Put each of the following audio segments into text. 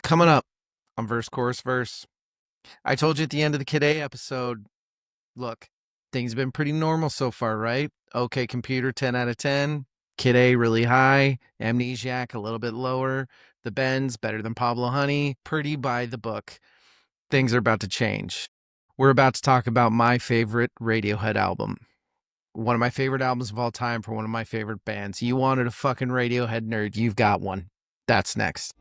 Coming up on Verse, Chorus, Verse. I told you at the end of the Kid A episode, look, things have been pretty normal so far, right? Okay, computer, 10 out of 10. Kid A, really high. Amnesiac, a little bit lower. The Bends, better than Pablo Honey. Pretty by the book. Things are about to change. We're about to talk about my favorite Radiohead album. One of my favorite albums of all time for one of my favorite bands. You wanted a fucking Radiohead nerd, you've got one. That's next.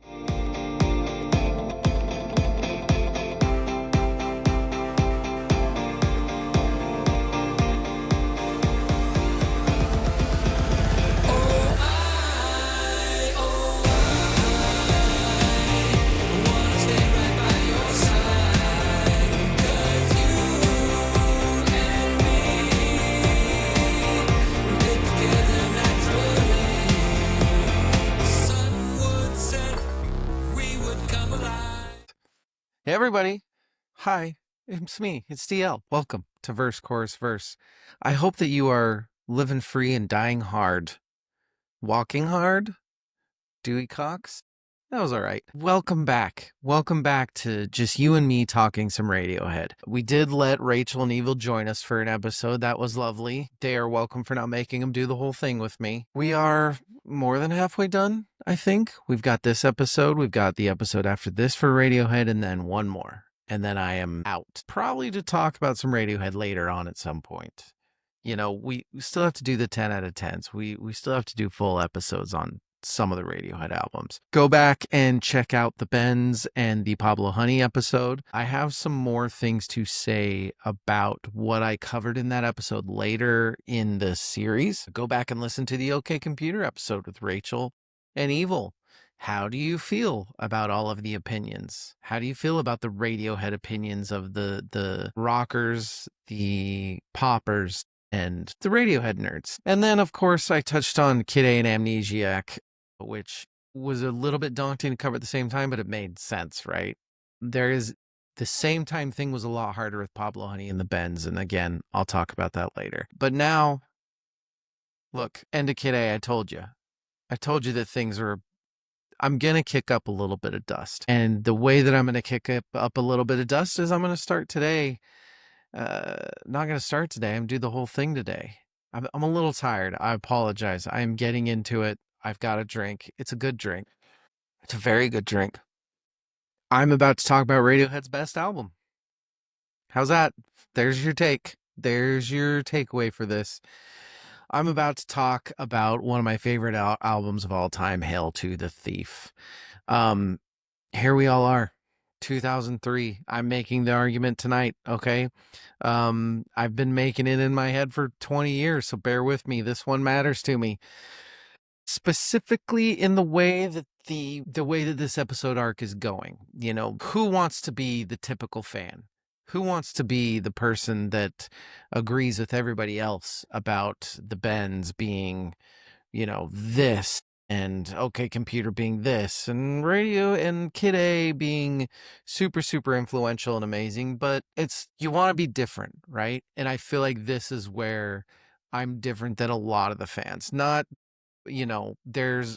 Hey everybody. Hi, it's me. It's DL. Welcome to Verse, Chorus, Verse. I hope that you are living free and dying hard. Walking hard? Dewey Cox? That was all right. Welcome back. Welcome back to just you and me talking some Radiohead. We did let Rachel and Evil join us for an episode. That was lovely. They are welcome for not making them do the whole thing with me. We are more than halfway done, I think. We've got this episode. We've got the episode after this for Radiohead, and then one more. And then I am out. Probably to talk about some Radiohead later on at some point. You know, we still have to do the 10 out of 10s. We still have to do full episodes on some of the Radiohead albums. Go back and check out the Bends and the Pablo Honey episode. I have some more things to say about what I covered in that episode later in the series. Go back and listen to the OK Computer episode with Rachel and Evil. How do you feel about all of the opinions? How do you feel about the Radiohead opinions of the rockers, the poppers, and the Radiohead nerds? And then, of course, I touched on Kid A and Amnesiac, which was a little bit daunting to cover at the same time, but it made sense, right? There is the same time thing was a lot harder with Pablo Honey and the Bends. And again, I'll talk about that later. But now, look, end of Kid A, I told you. I told you that things are, I'm going to kick up a little bit of dust. And the way that I'm going to kick up a little bit of dust is I'm going to start today. Not going to start today. I'm going to do the whole thing today. I'm a little tired. I apologize. I'm getting into it. I've got a drink. It's a good drink. It's a very good drink. I'm about to talk about Radiohead's best album. How's that? There's your take. There's your takeaway for this. I'm about to talk about one of my favorite albums of all time, Hail to the Thief. Here we all are. 2003. I'm making the argument tonight, okay? I've been making it in my head for 20 years, so bear with me. This one matters to me. Specifically in the way that the way that this episode arc is going. You know, who wants to be the typical fan? Who wants to be the person that agrees with everybody else about the Bends being, you know, this, and OK Computer being this, and Radio and Kid A being super, super influential and amazing, but it's, you want to be different, right? And I feel like this is where I'm different than a lot of the fans. Not, you know, there's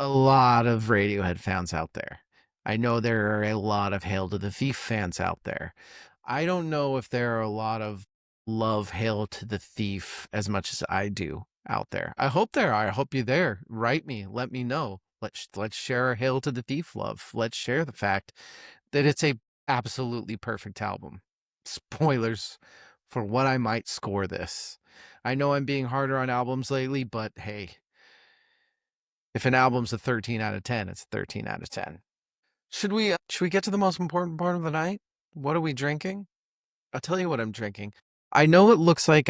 a lot of Radiohead fans out there. I know there are a lot of Hail to the Thief fans out there. I don't know if there are a lot of love Hail to the Thief as much as I do out there. I hope there are. I hope you're there. Write me. Let me know. Let's share our Hail to the Thief love. Let's share the fact that it's a absolutely perfect album. Spoilers for what I might score this. I know I'm being harder on albums lately, but hey, if an album's a 13 out of 10, it's a 13 out of 10. Should we get to the most important part of the night? What are we drinking? I'll tell you what I'm drinking. I know it looks like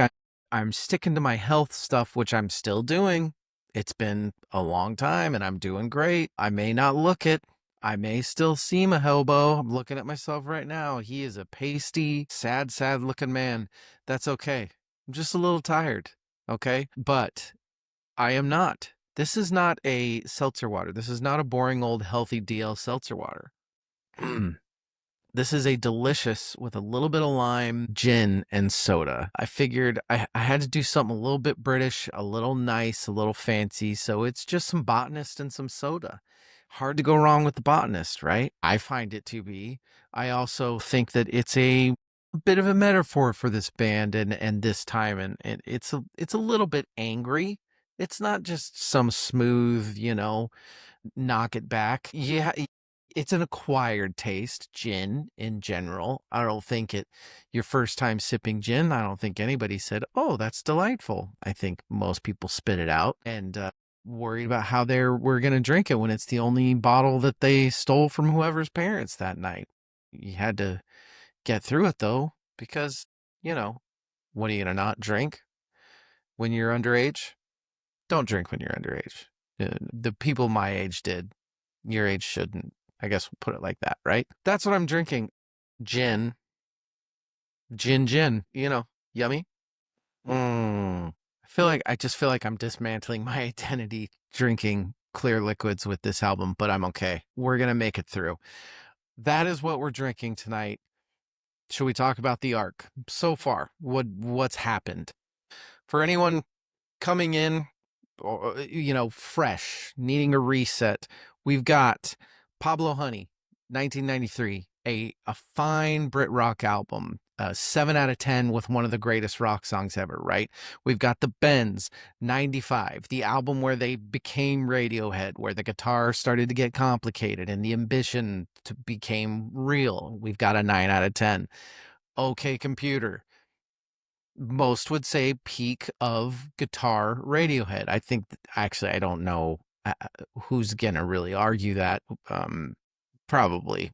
I'm sticking to my health stuff, which I'm still doing. It's been a long time and I'm doing great. I may not look it. I may still seem a hobo. I'm looking at myself right now. He is a pasty, sad looking man. That's okay. I'm just a little tired. Okay. But I am not. This is not a seltzer water. This is not a boring old healthy DL seltzer water. This is a delicious, with a little bit of lime, gin, and soda. I figured I had to do something a little bit British, a little nice, a little fancy. So it's just some Botanist and some soda. hard to go wrong with The Botanist, right? I find it to be. I also think that it's a bit of a metaphor for this band and this time, and it's a little bit angry. It's not just some smooth, knock it back. Yeah, it's an acquired taste, gin in general. I don't think your first time sipping gin, I don't think anybody said, "Oh, that's delightful." I think most people spit it out and worried about how we're going to drink it when it's the only bottle that they stole from whoever's parents that night. You had to get through it though, because, you know, what are you going to not drink when you're underage? Don't drink when you're underage. The people my age did. Your age shouldn't. I guess we'll put it like that, right? That's what I'm drinking. Gin. Gin. Yummy. I just feel like I'm dismantling my identity drinking clear liquids with this album, but I'm okay. We're going to make it through. That is what we're drinking tonight. Should we talk about the arc so far? What's happened? For anyone coming in, fresh, needing a reset, we've got Pablo Honey, 1993, a fine Brit rock album, 7 out of 10 with one of the greatest rock songs ever, right? We've got the Bends, 95, the album where they became Radiohead, where the guitar started to get complicated and the ambition became real. We've got a 9 out of 10. OK Computer, most would say peak of guitar Radiohead. I think actually I don't know who's gonna really argue that. Probably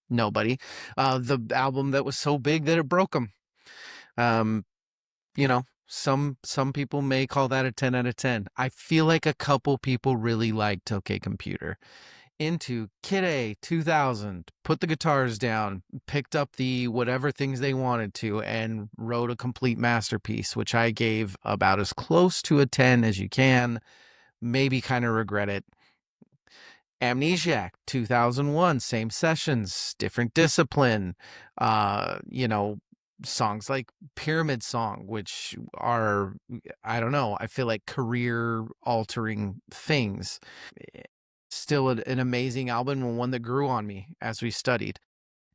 nobody. The album that was so big that it broke them. Um, some people may call that a 10 out of 10. I feel like a couple people really liked OK Computer. Into Kid A 2000, put the guitars down, picked up the whatever things they wanted to, and wrote a complete masterpiece, which I gave about as close to a 10 as you can. Maybe kind of regret it. Amnesiac 2001, same sessions, different discipline. Songs like Pyramid Song, which are, I don't know, I feel like career altering things. Still an amazing album and one that grew on me as we studied.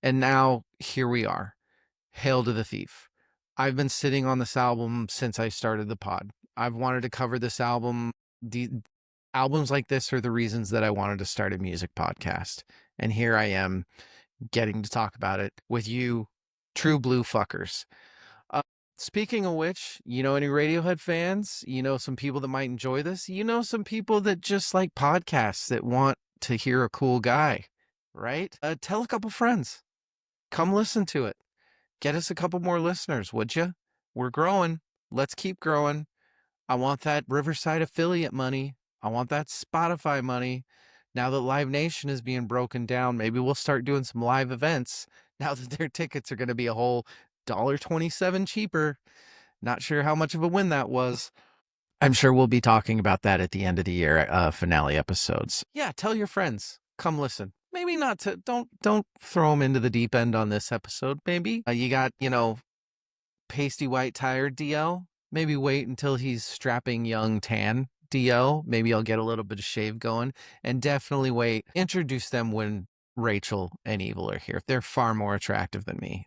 And now here we are. Hail to the Thief. I've been sitting on this album since I started the pod. I've wanted to cover this album. The albums like this are the reasons that I wanted to start a music podcast. And here I am getting to talk about it with you, true blue fuckers. Uh, Speaking of which, any Radiohead fans? Some people that might enjoy this? Some people that just like podcasts that want to hear a cool guy, right? Tell a couple friends. Come listen to it. Get us a couple more listeners, would you? We're growing. Let's keep growing. I want that Riverside affiliate money. I want that Spotify money. Now that Live Nation is being broken down, maybe we'll start doing some live events now that their tickets are going to be a whole $1.27 cheaper. Not sure how much of a win that was. I'm sure we'll be talking about that at the end of the year finale episodes. Yeah, tell your friends. Come listen. Maybe not to don't throw them into the deep end on this episode. Maybe you got pasty white tired DL. Maybe wait until he's strapping young tan DL. Maybe I'll get a little bit of shave going, and definitely wait. Introduce them when Rachel and Evil are here. They're far more attractive than me.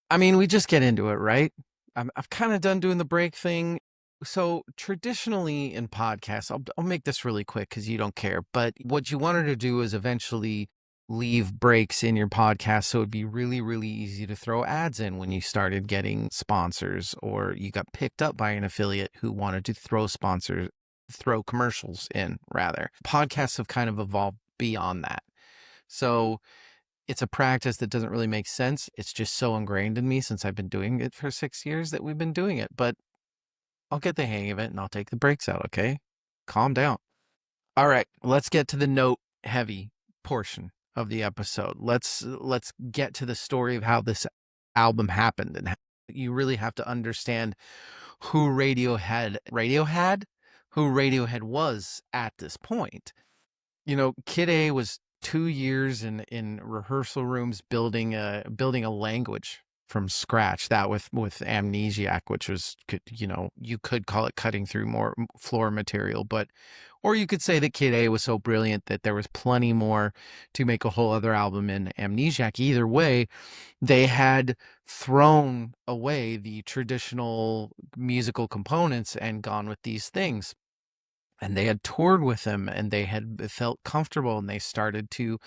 I mean, we just get into it, right? I've kind of done doing the break thing. So traditionally in podcasts, I'll make this really quick because you don't care. But what you wanted to do is eventually leave breaks in your podcast so it'd be really, really easy to throw ads in when you started getting sponsors or you got picked up by an affiliate who wanted to throw commercials in rather. Podcasts have kind of evolved beyond that. So it's a practice that doesn't really make sense. It's just so ingrained in me since I've been doing it for 6 years that we've been doing it. But I'll get the hang of it and I'll take the breaks out, okay? Calm down. All right, let's get to the note heavy portion of the episode. Let's get to the story of how this album happened and how you really have to understand who Radiohead was at this point. Kid A was 2 years in rehearsal rooms building a language from scratch. That with Amnesiac, which was, you could call it cutting through more floor material, but or you could say that Kid A was so brilliant that there was plenty more to make a whole other album in Amnesiac. Either way, they had thrown away the traditional musical components and gone with these things. And they had toured with them and they had felt comfortable and they started to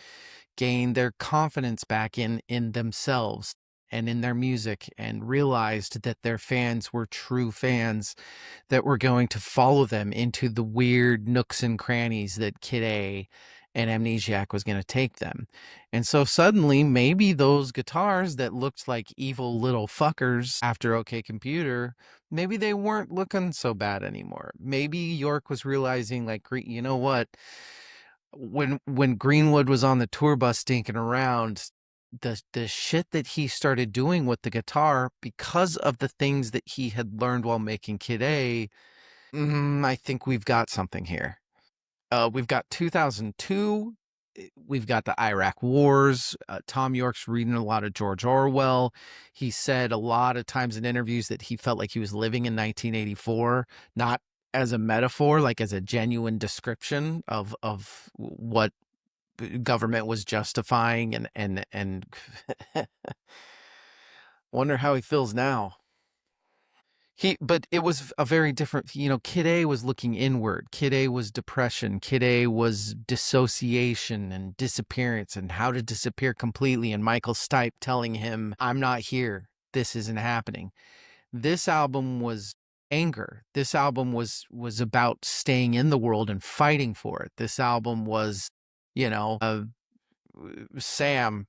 gain their confidence back in themselves and in their music and realized that their fans were true fans that were going to follow them into the weird nooks and crannies that Kid A and Amnesiac was going to take them. And so suddenly, maybe those guitars that looked like evil little fuckers after OK Computer, maybe they weren't looking so bad anymore. Maybe Yorke was realizing, like, you know what? When Greenwood was on the tour bus stinking around, the shit that he started doing with the guitar because of the things that he had learned while making Kid A, I think we've got something here. We've got 2002. We've got the Iraq Wars. Thom Yorke's reading a lot of George Orwell. He said a lot of times in interviews that he felt like he was living in 1984, not as a metaphor, like as a genuine description of what government was justifying and wonder how he feels now. But it was a very different, Kid A was looking inward. Kid A was depression. Kid A was dissociation and disappearance and how to disappear completely. And Michael Stipe telling him, I'm not here. This isn't happening. This album was anger. This album was about staying in the world and fighting for it. This album was, Sam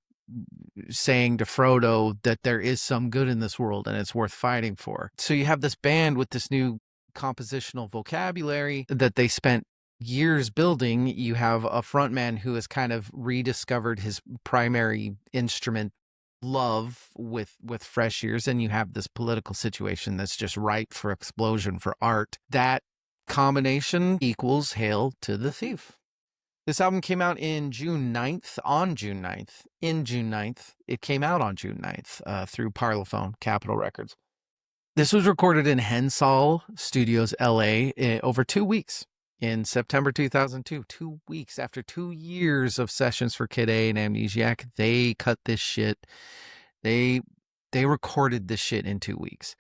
saying to Frodo that there is some good in this world and it's worth fighting for. So you have this band with this new compositional vocabulary that they spent years building. You have a frontman who has kind of rediscovered his primary instrument love with fresh ears, and you have this political situation that's just ripe for explosion for art. That combination equals Hail to the Thief. This album came out in June 9th, on June 9th, in June 9th. It came out on June 9th through Parlophone, Capitol Records. This was recorded in Hensall Studios, LA, over 2 weeks in September 2002. 2 weeks after 2 years of sessions for Kid A and Amnesiac, they cut this shit. They recorded this shit in 2 weeks.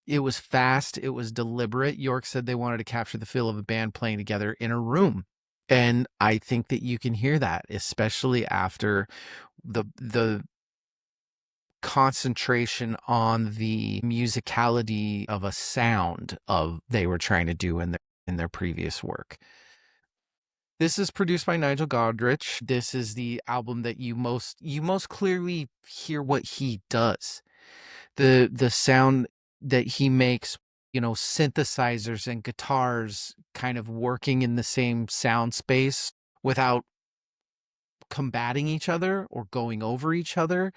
It was fast. It was deliberate. Yorke said they wanted to capture the feel of a band playing together in a room. And I think that you can hear that, especially after the concentration on the musicality of a sound of they were trying to do in their previous work. This is produced by Nigel Godrich. This is the album that you most clearly hear what he does. The sound that he makes, synthesizers and guitars kind of working in the same sound space without combating each other or going over each other.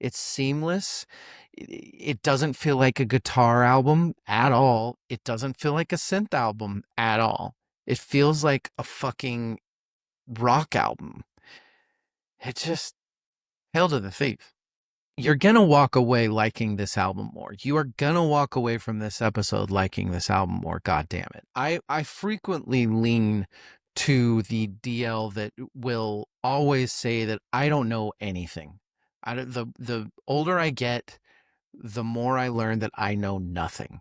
It's seamless. It doesn't feel like a guitar album at all. It doesn't feel like a synth album at all. It feels like a fucking rock album. It just, Hail to the Thief. You're going to walk away liking this album more. You are going to walk away from this episode liking this album more. God damn it. I frequently lean to the DL that will always say that I don't know anything. The older I get, the more I learn that I know nothing.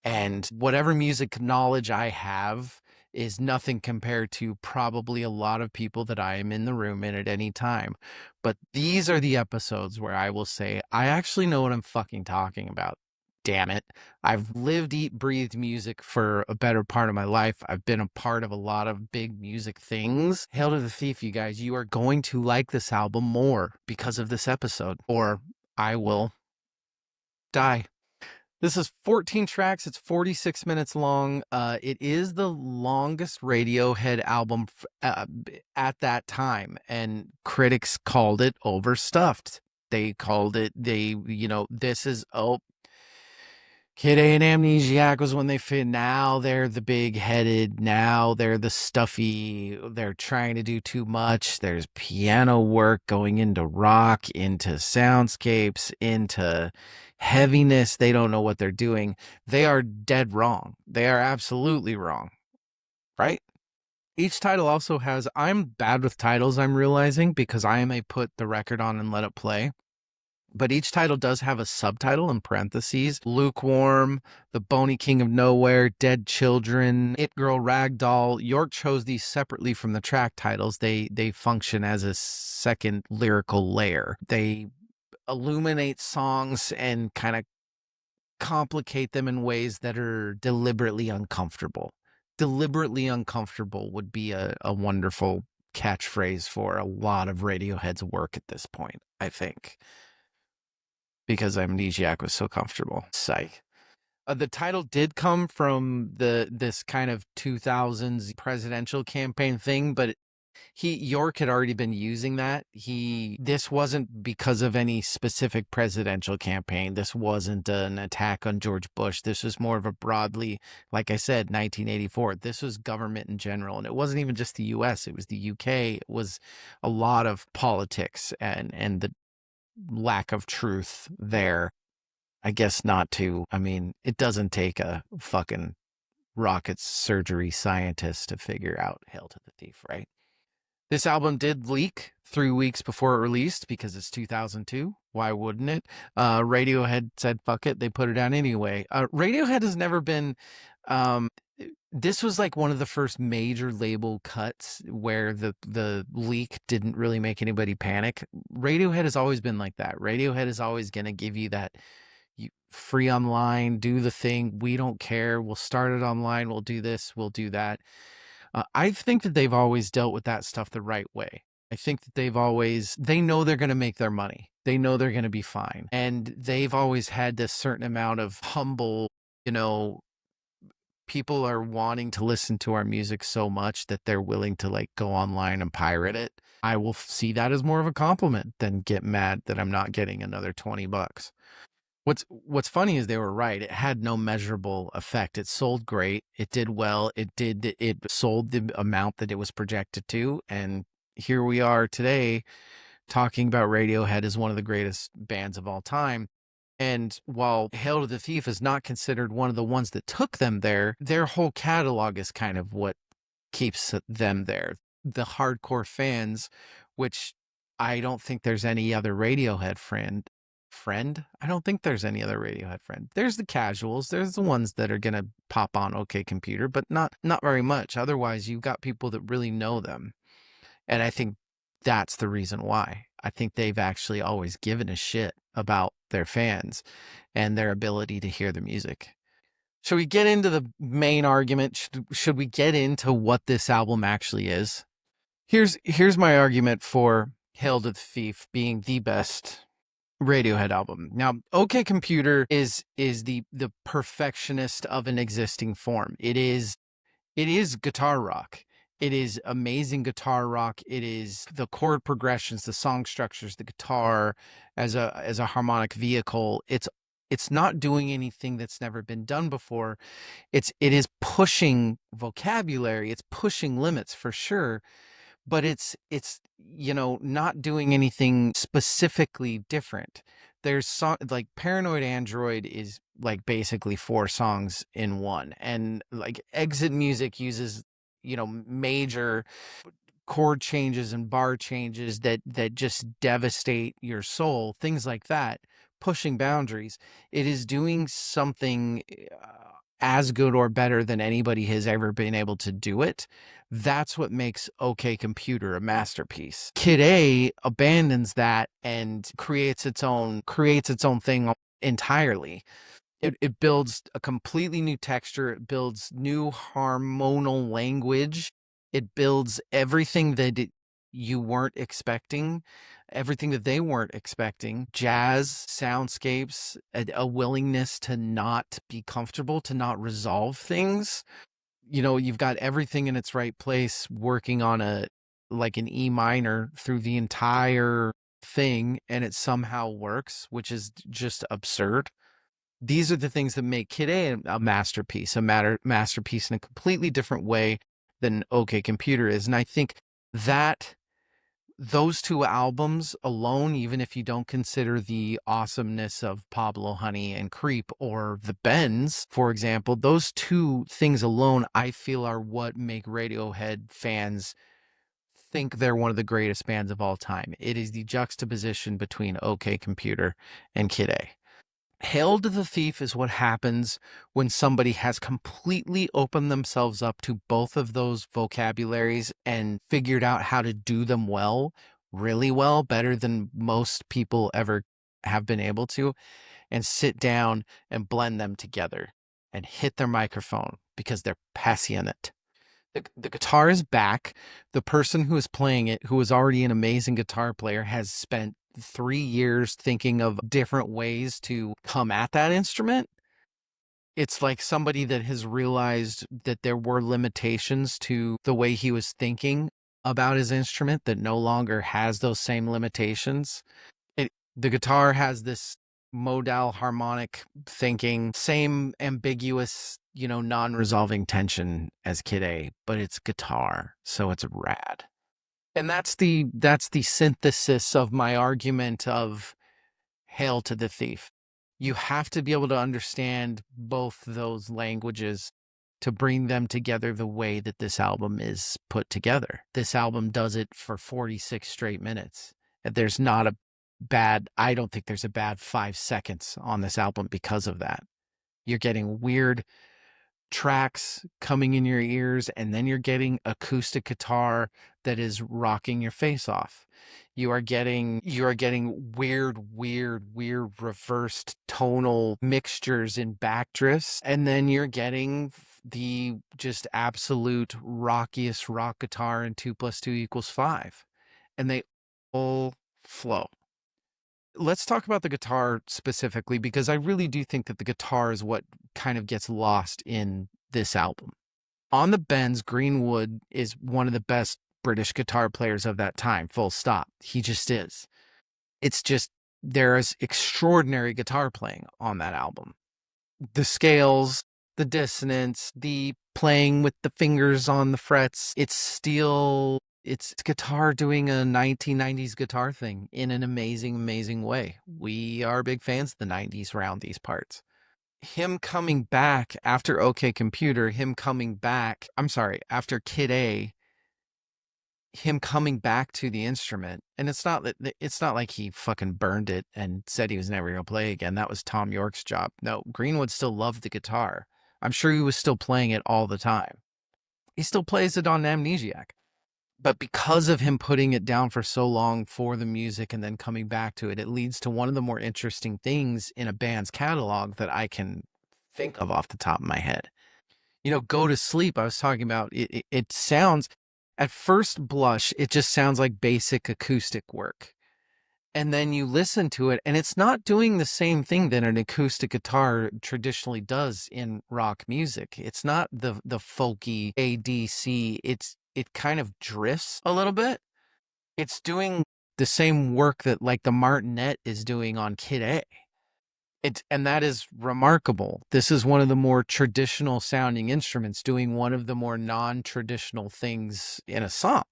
And whatever music knowledge I have is nothing compared to probably a lot of people that I am in the room in at any time. But these are the episodes where I will say, I actually know what I'm fucking talking about. Damn it. I've lived, eat, breathed music for a better part of my life. I've been a part of a lot of big music things. Hail to the Thief, you guys. You are going to like this album more because of this episode, or I will die. This is 14 tracks. It's 46 minutes long. It is the longest Radiohead album at that time, and critics called it overstuffed. They called it, this is, Kid A and Amnesiac was when they fit. Now they're the big headed. Now they're the stuffy. They're trying to do too much. There's piano work going into rock, into soundscapes, into heaviness. They don't know what they're doing. They are dead wrong. They are absolutely wrong, right? Each title also has, I'm bad with titles, I'm realizing, because I may put the record on and let it play. But each title does have a subtitle in parentheses: Lukewarm, The Bony King of Nowhere, Dead Children, It Girl Ragdoll. Yorke chose these separately from the track titles. They function as a second lyrical layer. They illuminate songs and kind of complicate them in ways that are deliberately uncomfortable. Deliberately uncomfortable would be a wonderful catchphrase for a lot of Radiohead's work at this point, I think, because Amnesiac was so comfortable. Psych. The title did come from this kind of 2000s presidential campaign thing, but Yorke had already been using that. This wasn't because of any specific presidential campaign. This wasn't an attack on George Bush. This was more of a broadly, like I said, 1984. This was government in general, and it wasn't even just the U.S. It was the U.K. It was a lot of politics and the lack of truth there. I guess not to. I mean, it doesn't take a fucking rocket surgery scientist to figure out Hail to the Thief, right? This album did leak 3 weeks before it released because it's 2002. Why wouldn't it? Radiohead said, fuck it. They put it out anyway. Radiohead has never been. This was like one of the first major label cuts where the leak didn't really make anybody panic. Radiohead has always been like that. Radiohead is always going to give you that free online, do the thing. We don't care. We'll start it online. We'll do this. We'll do that. I think that they've always dealt with that stuff the right way. I think that they know they're going to make their money. They know they're going to be fine. And they've always had this certain amount of humble, you know, people are wanting to listen to our music so much that they're willing to like go online and pirate it. I will see that as more of a compliment than get mad that I'm not getting another $20. What's funny is they were right. It had no measurable effect. It sold great. It did well. It sold the amount that it was projected to. And here we are today talking about Radiohead as one of the greatest bands of all time. And while Hail to the Thief is not considered one of the ones that took them there, their whole catalog is kind of what keeps them there. The hardcore fans, which I don't think there's any other Radiohead friend. I don't think there's any other Radiohead friend. There's the casuals. There's the ones that are gonna pop on OK Computer, but not very much. Otherwise, you've got people that really know them, and I think that's the reason why. I think they've actually always given a shit about their fans and their ability to hear the music. Should we get into the main argument? Should we get into what this album actually is? Here's my argument for Hail to the Thief being the best Radiohead album. Now, OK Computer is the perfectionist of an existing form. It is guitar rock. It is amazing guitar rock. It is the chord progressions, the song structures, the guitar as a harmonic vehicle. It's not doing anything that's never been done before. It is pushing vocabulary. It's pushing limits for sure, but it's not doing anything specifically different. There's like Paranoid Android is like basically four songs in one, and like Exit Music uses major chord changes and bar changes that just devastate your soul, things like that, pushing boundaries. It is doing something as good or better than anybody has ever been able to do it. That's what makes OK Computer a masterpiece. Kid A abandons that and creates its own thing entirely. It builds a completely new texture. It builds new harmonal language. It builds everything that you weren't expecting, everything that they weren't expecting. Jazz, soundscapes, a willingness to not be comfortable, to not resolve things. You've got everything in its right place, working on like an E minor through the entire thing, and it somehow works, which is just absurd. These are the things that make Kid A a masterpiece, masterpiece in a completely different way than OK Computer is. And I think that those two albums alone, even if you don't consider the awesomeness of Pablo Honey and Creep or the Bends, for example, those two things alone, I feel are what make Radiohead fans think they're one of the greatest bands of all time. It is the juxtaposition between OK Computer and Kid A. Hail to the Thief is what happens when somebody has completely opened themselves up to both of those vocabularies and figured out how to do them well, really well, better than most people ever have been able to, and sit down and blend them together and hit their microphone because they're passionate. The guitar is back. The person who is playing it, who is already an amazing guitar player, has spent 3 years thinking of different ways to come at that instrument. It's like somebody that has realized that there were limitations to the way he was thinking about his instrument that no longer has those same limitations. The guitar has this modal harmonic thinking, same ambiguous, non-resolving tension as Kid A, but it's guitar, so it's rad. And that's the synthesis of my argument of Hail to the Thief. You have to be able to understand both those languages to bring them together the way that this album is put together. This album does it for 46 straight minutes. There's not a I don't think there's a bad 5 seconds on this album because of that. You're getting weird tracks coming in your ears, and then you're getting acoustic guitar that is rocking your face off. You are getting weird reversed tonal mixtures in Backdrifts, and then you're getting the just absolute rockiest rock guitar in 2 + 2 = 5, and they all flow. Let's talk about the guitar specifically, because I really do think that the guitar is what kind of gets lost in this album. On the bends, Greenwood is one of the best British guitar players of that time, full stop. He just is. It's just, there is extraordinary guitar playing on that album. The scales, the dissonance, the playing with the fingers on the frets, it's guitar doing a 1990s guitar thing in an amazing way. We are big fans of the 90s around these parts. Him coming back after OK Computer, after Kid A, him coming back to the instrument, and it's not like he fucking burned it and said he was never going to play again. That was Thom Yorke's job. No, Greenwood still loved the guitar. I'm sure he was still playing it all the time. He still plays it on Amnesiac. But because of him putting it down for so long for the music and then coming back to it, it leads to one of the more interesting things in a band's catalog that I can think of off the top of my head. Go to Sleep, I was talking about, it sounds, at first blush, it just sounds like basic acoustic work. And then you listen to it, and it's not doing the same thing that an acoustic guitar traditionally does in rock music. It's not the folky ADC. It kind of drifts a little bit. It's doing the same work that like the Martinet is doing on Kid A. And that is remarkable. This is one of the more traditional sounding instruments doing one of the more non-traditional things in a song.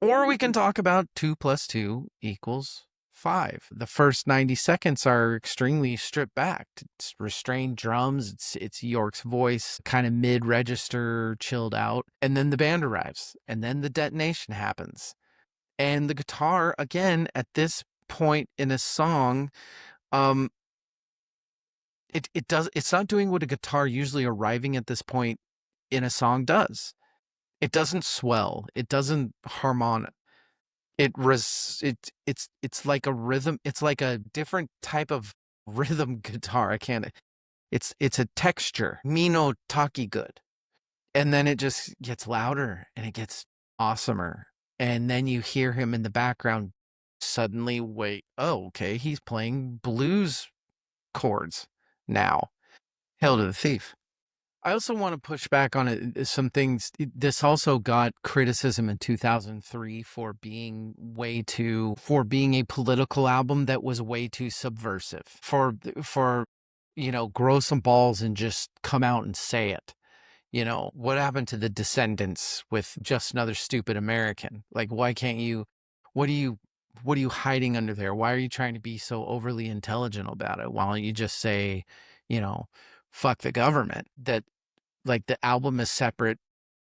Or we can talk about 2 + 2 = 5. The first 90 seconds are extremely stripped back. It's restrained drums. It's Yorke's voice, kind of mid-register, chilled out. And then the band arrives. And then the detonation happens. And the guitar, again, at this point in a song, it's not doing what a guitar usually arriving at this point in a song does. It doesn't swell. It doesn't harmonic. It's like a rhythm. It's like a different type of rhythm guitar. I can't. It's a texture. Mino Taki good. And then it just gets louder and it gets awesomer. And then you hear him in the background suddenly wait. Oh, okay. He's playing blues chords now. Hail to the Thief. I also want to push back on some things. This also got criticism in 2003 for being a political album that was way too subversive. For grow some balls and just come out and say it. What happened to the Descendants with Just Another Stupid American? Like, why can't you, what are you, what are you hiding under there? Why are you trying to be so overly intelligent about it? Why don't you just say, you know, fuck the government? That like the album is separate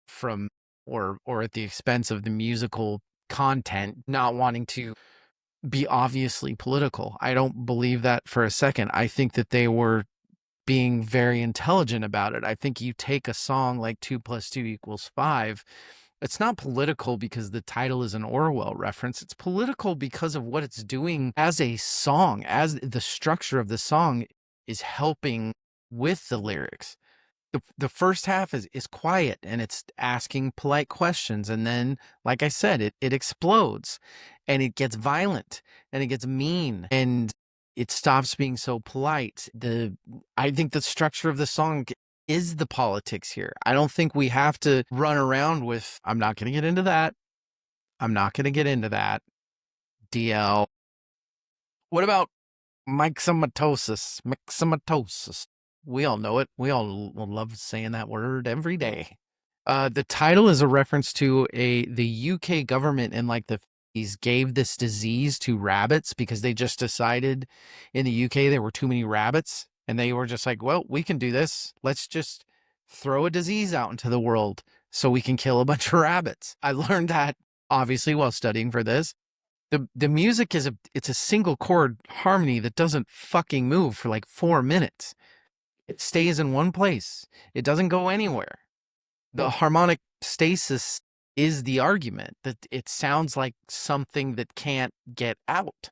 from or at the expense of the musical content, not wanting to be obviously political. I don't believe that for a second. I think that they were being very intelligent about it. I think you take a song like 2 plus 2 equals 5. It's not political because the title is an Orwell reference. It's political because of what it's doing as a song, as the structure of the song is helping with the lyrics. The first half is quiet and it's asking polite questions. And then, like I said, it explodes and it gets violent and it gets mean and it stops being so polite. I think the structure of the song is the politics here. I don't think we have to run around with, I'm not going to get into that. I'm not going to get into that. DL. What about myxomatosis? Myxomatosis. We all know it. We all love saying that word every day. The title is a reference to the UK government in like the 50s gave this disease to rabbits because they just decided in the UK there were too many rabbits and they were just like, well, we can do this. Let's just throw a disease out into the world so we can kill a bunch of rabbits. I learned that obviously while studying for this. The music it's a single chord harmony that doesn't fucking move for like 4 minutes. It stays in one place. It doesn't go anywhere. The harmonic stasis is the argument that it sounds like something that can't get out.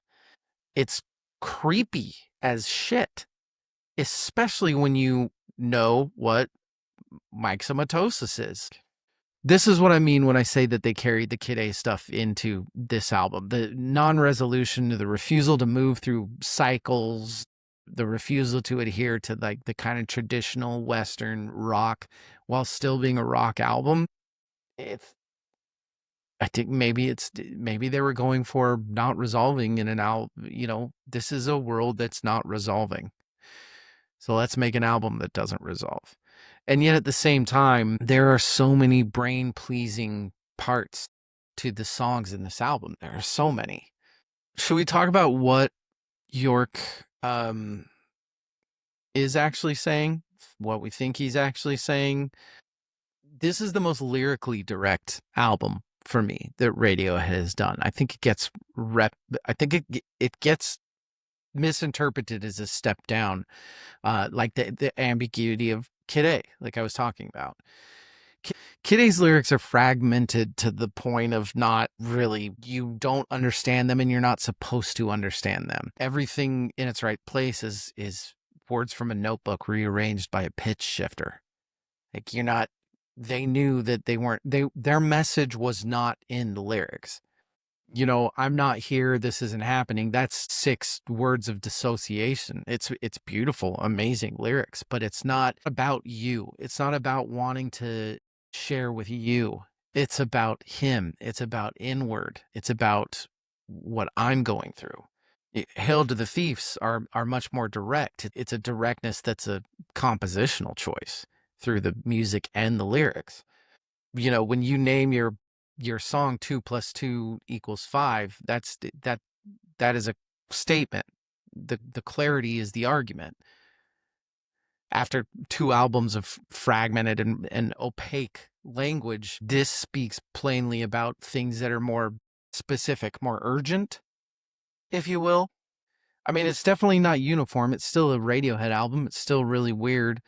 It's creepy as shit, especially when you know what myxomatosis is. This is what I mean when I say that they carried the Kid A stuff into this album. The non-resolution, the refusal to move through cycles, the refusal to adhere to like the kind of traditional Western rock while still being a rock album. I think maybe they were going for not resolving in an album. This is a world that's not resolving. So let's make an album that doesn't resolve. And yet at the same time, there are so many brain pleasing parts to the songs in this album. There are so many. Should we talk about what Yorke is actually saying? What we think he's actually saying? This is the most lyrically direct album for me that Radiohead has done. I think it gets it gets misinterpreted as a step down, like the ambiguity of Kid A, like I was talking about. Kid A's lyrics are fragmented to the point of not really, you don't understand them and you're not supposed to understand them. Everything in its right place is words from a notebook rearranged by a pitch shifter. Like they knew that their message was not in the lyrics. I'm not here, this isn't happening. That's 6 words of dissociation. It's beautiful, amazing lyrics, but it's not about you. It's not about wanting to share with you. It's about him. It's about inward. It's about what I'm going through. Hail to the Thieves are much more direct. It's a directness that's a compositional choice through the music and the lyrics. When you name your song 2 plus 2 equals 5, that is a statement. The clarity is the argument. After 2 albums of fragmented and opaque language, this speaks plainly about things that are more specific, more urgent, if you will. I mean, it's definitely not uniform. It's still a Radiohead album. It's still really weird.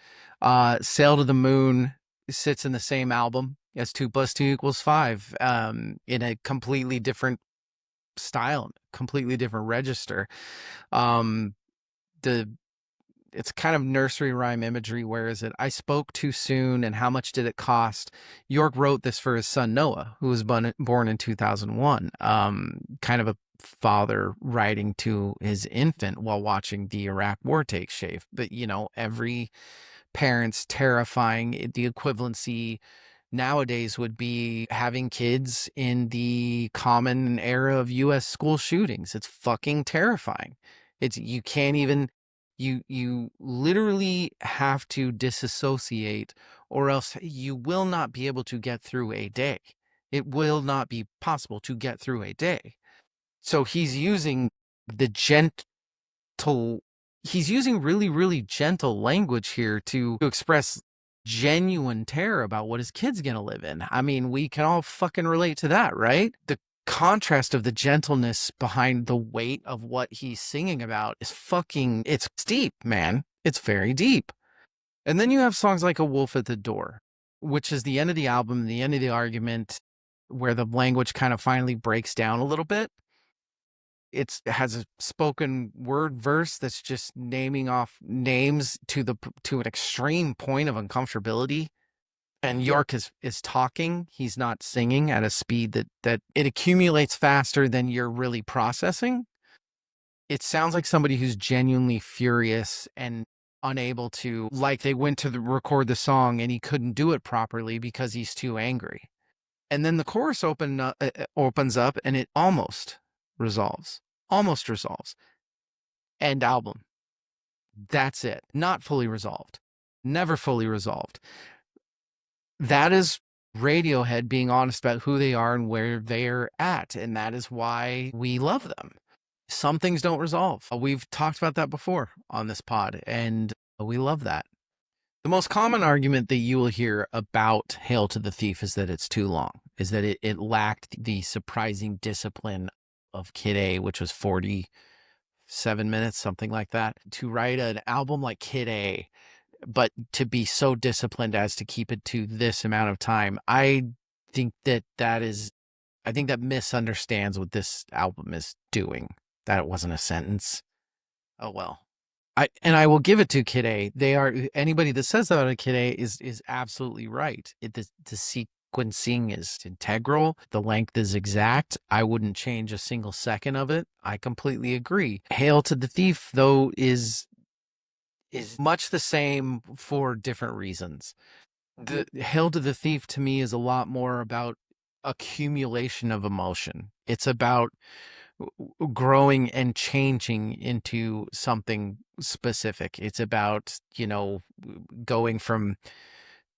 Sail to the Moon sits in the same album as 2 plus 2 equals 5, in a completely different style, completely different register. It's kind of nursery rhyme imagery. Where is it? I spoke too soon, and how much did it cost? Yorke wrote this for his son Noah, who was born in 2001. Kind of a father writing to his infant while watching the Iraq War take shape. But every parent's terrifying. The equivalency nowadays would be having kids in the common era of U.S. school shootings. It's fucking terrifying. You can't even You literally have to disassociate, or else you will not be able to get through a day. It will not be possible to get through a day. So he's using the gentle, he's using really, really gentle language here to express genuine terror about what his kid's gonna live in. I mean, we can all fucking relate to that, right? The contrast of the gentleness behind the weight of what he's singing about is fucking, it's deep, man. It's very deep. And then you have songs like A Wolf at the Door, which is the end of the album, the end of the argument, where the language kind of finally breaks down a little bit. It has a spoken word verse that's just naming off names to an extreme point of uncomfortability. And Yorke is talking. He's not singing at a speed that it accumulates faster than you're really processing. It sounds like somebody who's genuinely furious and unable to, like they went to record the song and he couldn't do it properly because he's too angry. And then the chorus opens up and it almost resolves. Almost resolves. End album. That's it. Not fully resolved. Never fully resolved. That is Radiohead being honest about who they are and where they're at. And that is why we love them. Some things don't resolve. We've talked about that before on this pod, and we love that. The most common argument that you will hear about Hail to the Thief is that it's too long, is that it lacked the surprising discipline of Kid A, which was 47 minutes, something like that. To write an album like Kid A, but to be so disciplined as to keep it to this amount of time, I think that misunderstands what this album is doing. That wasn't a sentence. Oh well. I will give it to Kid A. Anybody that says that about Kid A is absolutely right. The sequencing is integral. The length is exact. I wouldn't change a single second of it. I completely agree. Hail to the Thief, though, is much the same for different reasons. The Hail to the Thief to me is a lot more about accumulation of emotion. It's about growing and changing into something specific. It's about, going from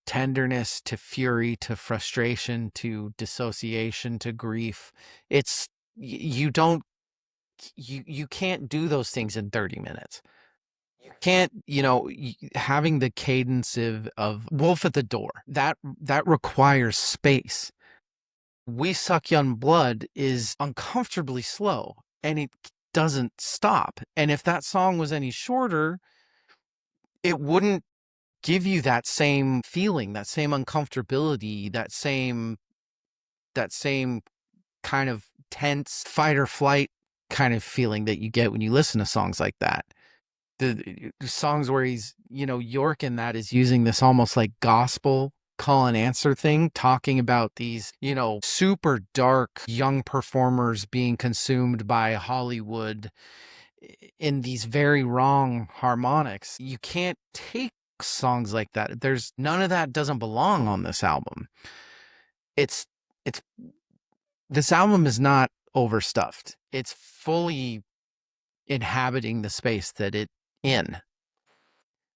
tenderness to fury to frustration to dissociation to grief. It's you can't do those things in 30 minutes. You can't, having the cadence of Wolf at the Door, that requires space. We Suck Young Blood is uncomfortably slow and it doesn't stop. And if that song was any shorter, it wouldn't give you that same feeling, that same uncomfortability, that same kind of tense fight or flight kind of feeling that you get when you listen to songs like that. The songs where he's, Yorke in that is using this almost like gospel call and answer thing, talking about these, super dark young performers being consumed by Hollywood in these very wrong harmonics. You can't take songs like that. There's none of that doesn't belong on this album. It's this album is not overstuffed. It's fully inhabiting the space that it in.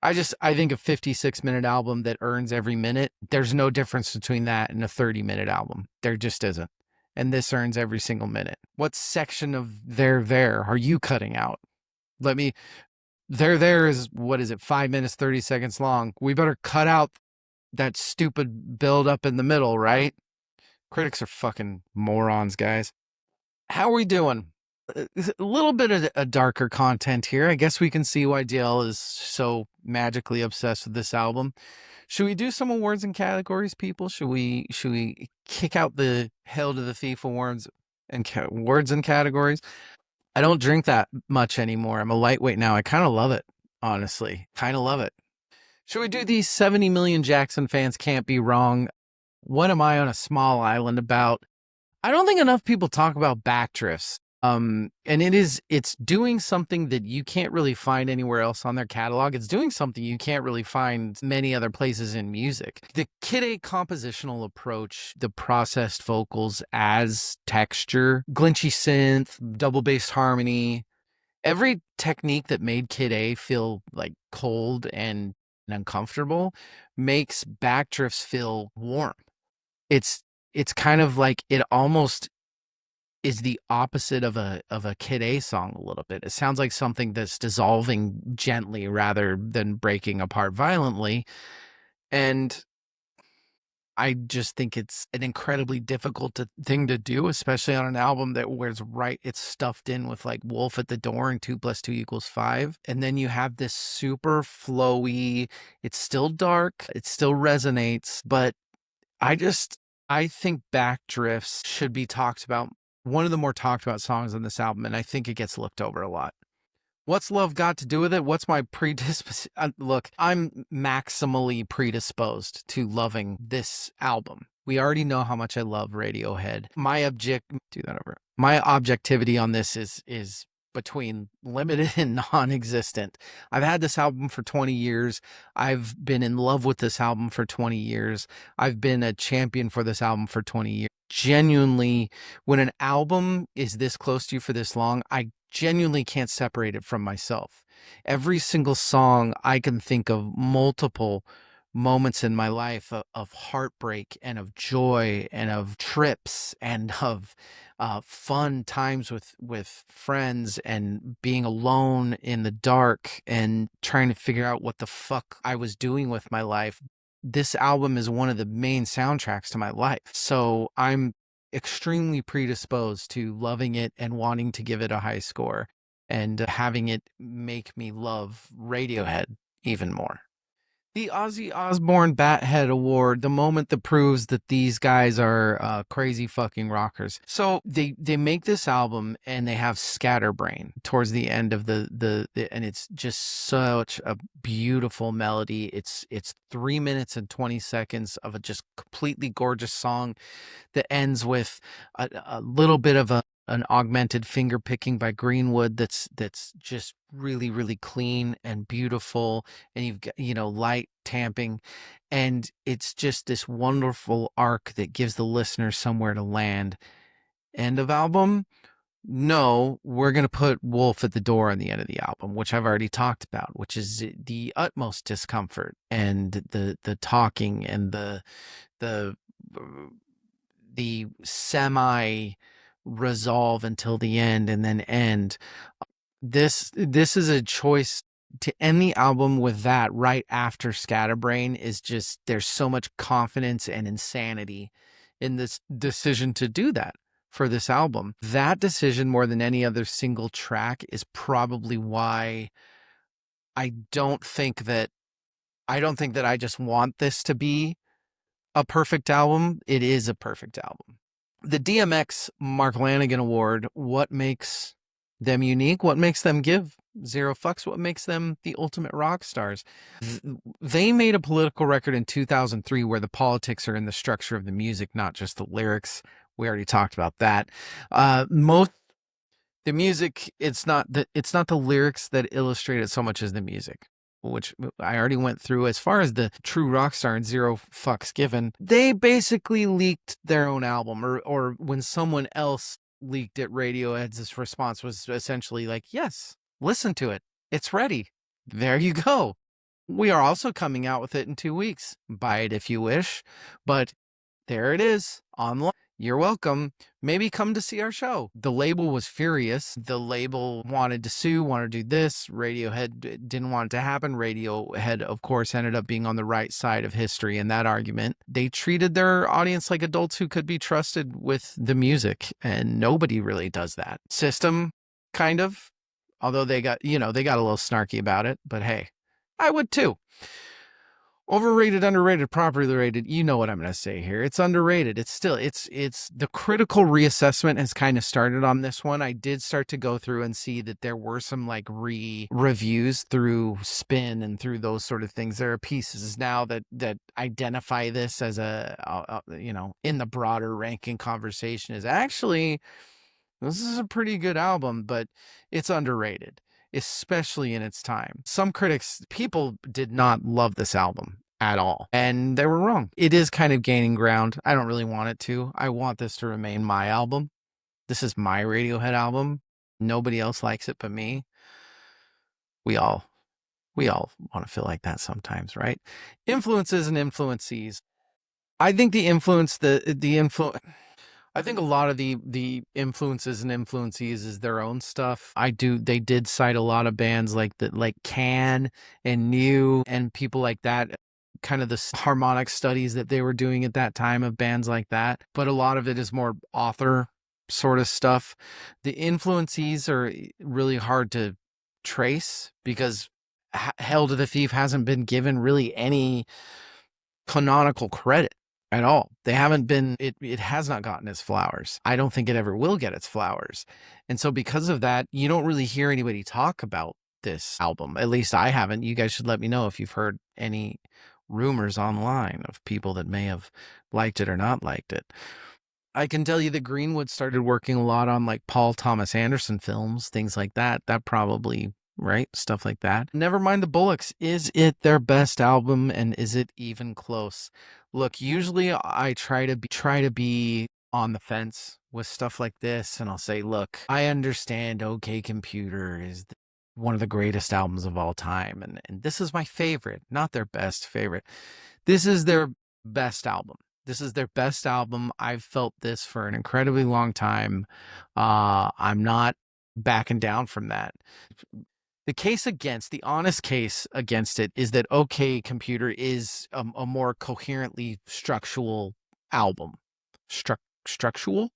I think a 56-minute album that earns every minute, there's no difference between that and a 30-minute album. There just isn't. And this earns every single minute. What section of there are you cutting out? There is, what is it, 5 minutes, 30 seconds long. We better cut out that stupid build up in the middle, right? Critics are fucking morons, guys. How are we doing? A little bit of a darker content here. I guess we can see why DL is so magically obsessed with this album. Should we do some awards and categories, people? Should we kick out the Hail to the Thief awards and awards and categories? I don't drink that much anymore. I'm a lightweight now. I kind of love it, honestly. Kind of love it. Should we do these 70 million Jackson fans can't be wrong? What am I on a small island about? I don't think enough people talk about Backdrifts. And it's doing something that you can't really find anywhere else on their catalog. It's doing something you can't really find many other places in music. The Kid A compositional approach, the processed vocals as texture, glinchy synth, double bass harmony, Every technique that made Kid A feel like cold and uncomfortable makes Backdrifts feel warm. It's it's kind of like it almost is the opposite of a Kid A song a little bit. It sounds like something that's dissolving gently rather than breaking apart violently. And I just think it's an incredibly difficult thing to do, especially on an album that where it's stuffed in with like Wolf at the Door and 2 + 2 = 5. And then you have this super flowy, it's still dark, it still resonates, but I just, I think Backdrifts should be talked about. One of the more talked about songs on this album, and I think it gets looked over a lot. What's love got to do with it? What's my predisposition? Look, I'm maximally predisposed to loving this album. We already know how much I love Radiohead. Do that over. My objectivity on this is between limited and non-existent. I've had this album for 20 years. I've been in love with this album for 20 years. I've been a champion for this album for 20 years. Genuinely, when an album is this close to you for this long, I genuinely can't separate it from myself. Every single song, I can think of multiple moments in my life of heartbreak and of joy and of trips and of fun times with friends and being alone in the dark and trying to figure out what the fuck I was doing with my life. This album is one of the main soundtracks to my life. So I'm extremely predisposed to loving it and wanting to give it a high score and having it make me love Radiohead even more. The Ozzy Osbourne Bathead Award, the moment that proves that these guys are crazy fucking rockers. So they make this album and they have Scatterbrain towards the end of and it's just such a beautiful melody. It's 3 minutes and 20 seconds of a just completely gorgeous song that ends with a little bit of an augmented finger picking by Greenwood that's just really clean and beautiful, and you've got, you know, light tamping, and it's just this wonderful arc that gives the listener somewhere to land. End of album. No, we're going to put Wolf at the Door on the end of the album, which I've already talked about, which is the utmost discomfort and the talking and the the semi resolve until the end and then end. This is a choice to end the album with that right after Scatterbrain is just, there's so much confidence and insanity in this decision to do that for this album. That decision, more than any other single track, is probably why I don't think that I just want this to be a perfect album. It is a perfect album. The DMX Mark Lanigan Award, what makes them unique? What makes them give zero fucks? What makes them the ultimate rock stars? They made a political record in 2003 where the politics are in the structure of the music, not just the lyrics. We already talked about that. Most the music, it's not the lyrics that illustrate it so much as the music, which I already went through. As far as the true rock star and zero fucks given, they basically leaked their own album, or when someone else leaked it, Radiohead's response was essentially like, yes, listen to it, it's ready, there you go. We are also coming out with it in 2 weeks. Buy it if you wish, but there it is online. You're welcome. Maybe come to see our show. The label was furious. The label wanted to sue, wanted to do this. Radiohead didn't want it to happen. Radiohead, of course, ended up being on the right side of history in that argument. They treated their audience like adults who could be trusted with the music, and nobody really does that. System, kind of. Although they got, they got a little snarky about it, but hey, I would too. Overrated, underrated, properly rated. You know what I'm going to say here. It's underrated. It's still, it's the critical reassessment has kind of started on this one. I did start to go through and see that there were some like reviews through Spin and through those sort of things. There are pieces now that identify this as in the broader ranking conversation is actually, this is a pretty good album, but it's underrated, especially in its time. Some people did not love this album at all, and they were wrong. It is kind of gaining ground. I don't really want it to. I want this to remain my album. This is my Radiohead album. Nobody else likes it but me. We all we all want to feel like that sometimes, right? Influences and influences. I think the influence I think a lot of the influences and influences is their own stuff. They did cite a lot of bands like like Can and New and people like that, kind of the harmonic studies that they were doing at that time of bands like that. But a lot of it is more author sort of stuff. The influences are really hard to trace because Hell to the Thief hasn't been given really any canonical credit at all. They haven't been it has not gotten its flowers. I don't think it ever will get its flowers. And so because of that, you don't really hear anybody talk about this album. At least I haven't. You guys should let me know if you've heard any rumors online of people that may have liked it or not liked it. I can tell you that Greenwood started working a lot on like Paul Thomas Anderson films, things like that. That probably, right? Stuff like that. Never mind the Bullocks. Is it their best album and is it even close? Look, usually I try to be on the fence with stuff like this and I'll say, look, I understand OK Computer is one of the greatest albums of all time and this is my favorite, not their best favorite. This is their best album. This is their best album. I've felt this for an incredibly long time. I'm not backing down from that. The honest case against it is that OK Computer is a more coherently album. Structural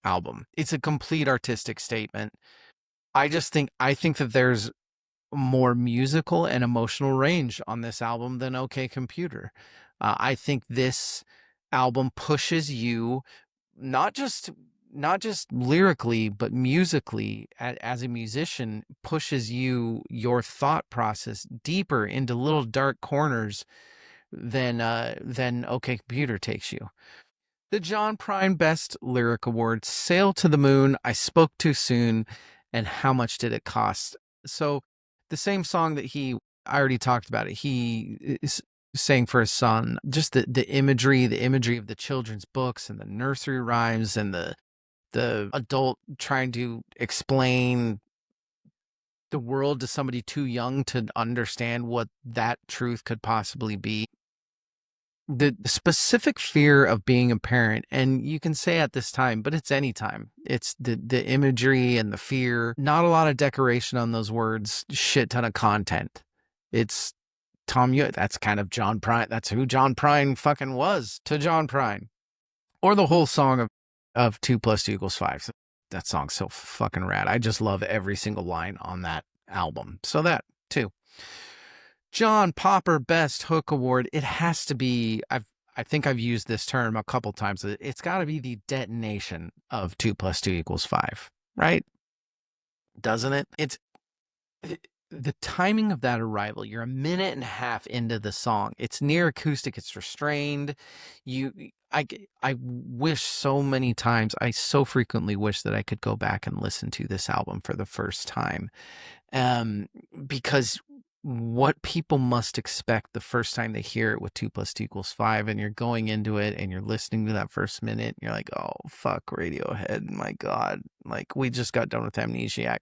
album. It's a complete artistic statement. I think that there's more musical and emotional range on this album than OK Computer. I think this album pushes you not just not just lyrically but musically as a musician pushes your thought process deeper into little dark corners than OK Computer takes you. The John Prine Best Lyric Award, Sail to the Moon, I Spoke Too Soon, and How Much Did It Cost? So the same song that I already talked about it, he sang for his son, just the imagery of the children's books and the nursery rhymes and the adult trying to explain the world to somebody too young to understand what that truth could possibly be. The specific fear of being a parent, and you can say at this time, but it's any time. It's the imagery and the fear. Not a lot of decoration on those words. Shit ton of content. It's Thom Yorke. That's kind of John Prine. That's who John Prine fucking was to John Prine. Or the whole song of 2 + 2 = 5. That song's so fucking rad. I just love every single line on that album. So that too. John Popper Best Hook Award. It has to be. I think I've used this term a couple times. It's got to be the detonation of 2 + 2 = 5, right? Doesn't it? It's the timing of that arrival. You're a minute and a half into the song. It's near acoustic. It's restrained. I wish so many times. I so frequently wish that I could go back and listen to this album for the first time, because what people must expect the first time they hear it with 2 + 2 = 5, and you're going into it and you're listening to that first minute and you're like, oh fuck, Radiohead, my god, like we just got done with Amnesiac,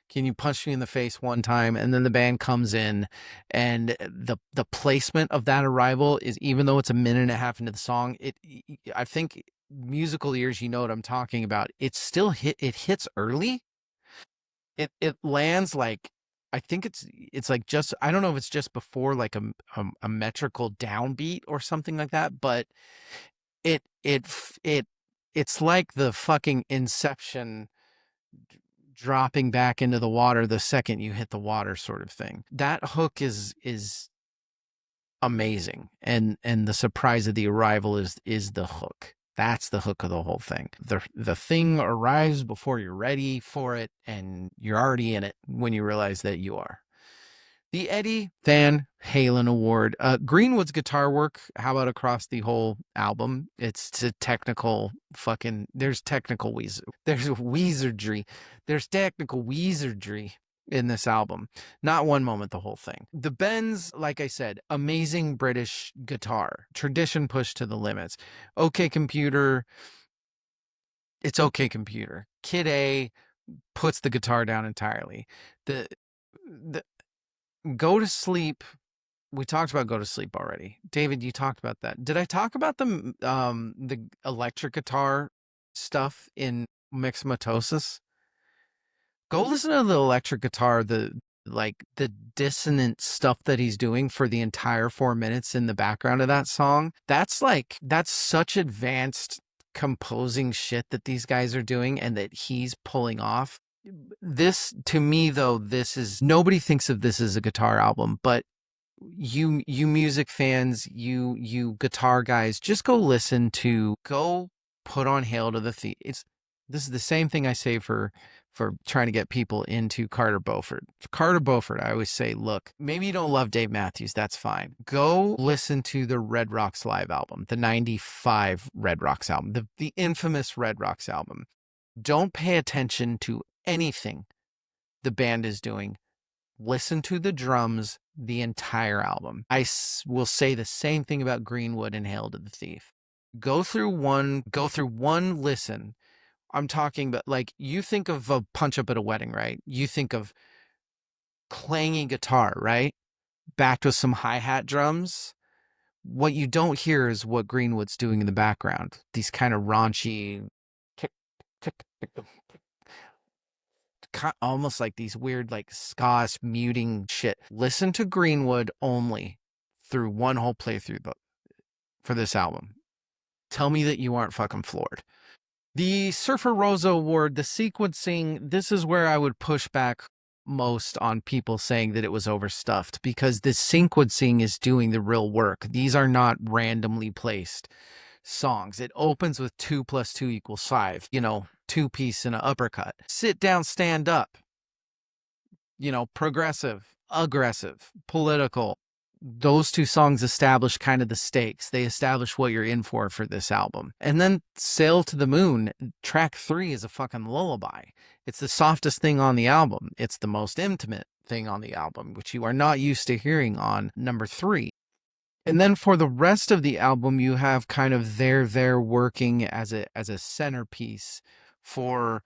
can you punch me in the face one time? And then the band comes in and the placement of that arrival is, even though it's a minute and a half into the song, I think musical ears, you know what I'm talking about, it hits early. It lands like, I think it's like just, I don't know if it's just before like a metrical downbeat or something like that, but it it it it's like the fucking Inception dropping back into the water the second you hit the water sort of thing. That hook is amazing, and the surprise of the arrival is the hook. That's the hook of the whole thing. The thing arrives before you're ready for it, and you're already in it when you realize that you are. The Eddie Van Halen Award. Greenwood's guitar work, how about across the whole album? It's a technical fucking, there's wizardry. There's technical wizardry in this album. Not one moment, the whole thing. The bends, like I said, amazing British guitar. Tradition pushed to the limits. OK Computer. It's OK Computer. Kid A, puts the guitar down entirely. The the Go to Sleep, we talked about Go to Sleep already. David, you talked about that. Did I talk about the electric guitar stuff in Myxomatosis? Go listen to the electric guitar, the dissonant stuff that he's doing for the entire 4 minutes in the background of that song. That's such advanced composing shit that these guys are doing and that he's pulling off. This, to me though, this is, nobody thinks of this as a guitar album, but you music fans, you guitar guys, just go put on Hail to the Thief. This is the same thing I say for trying to get people into Carter Beauford. For Carter Beauford, I always say, look, maybe you don't love Dave Matthews, that's fine. Go listen to the Red Rocks live album, the 95 Red Rocks album, the infamous Red Rocks album. Don't pay attention to anything the band is doing. Listen to the drums, the entire album. Will say the same thing about Greenwood and Hail to the Thief. Go through one listen. I'm talking about, like, you think of a Punch Up at a Wedding, right? You think of clanging guitar, right? Backed with some hi-hat drums. What you don't hear is what Greenwood's doing in the background. These kind of raunchy, tick, tick, tick, almost like these weird, like, ska muting shit. Listen to Greenwood only through one whole playthrough for this album. Tell me that you aren't fucking floored. The Surfer Rosa Award, the sequencing, this is where I would push back most on people saying that it was overstuffed, because the sequencing is doing the real work. These are not randomly placed songs. It opens with 2 + 2 = 5, 2-piece and an uppercut. Sit down, stand up, progressive, aggressive, political. Those two songs establish kind of the stakes. They establish what you're in for this album. And then Sail to the Moon, track 3, is a fucking lullaby. It's the softest thing on the album. It's the most intimate thing on the album, which you are not used to hearing on number 3. And then for the rest of the album, you have kind of there working as a centerpiece for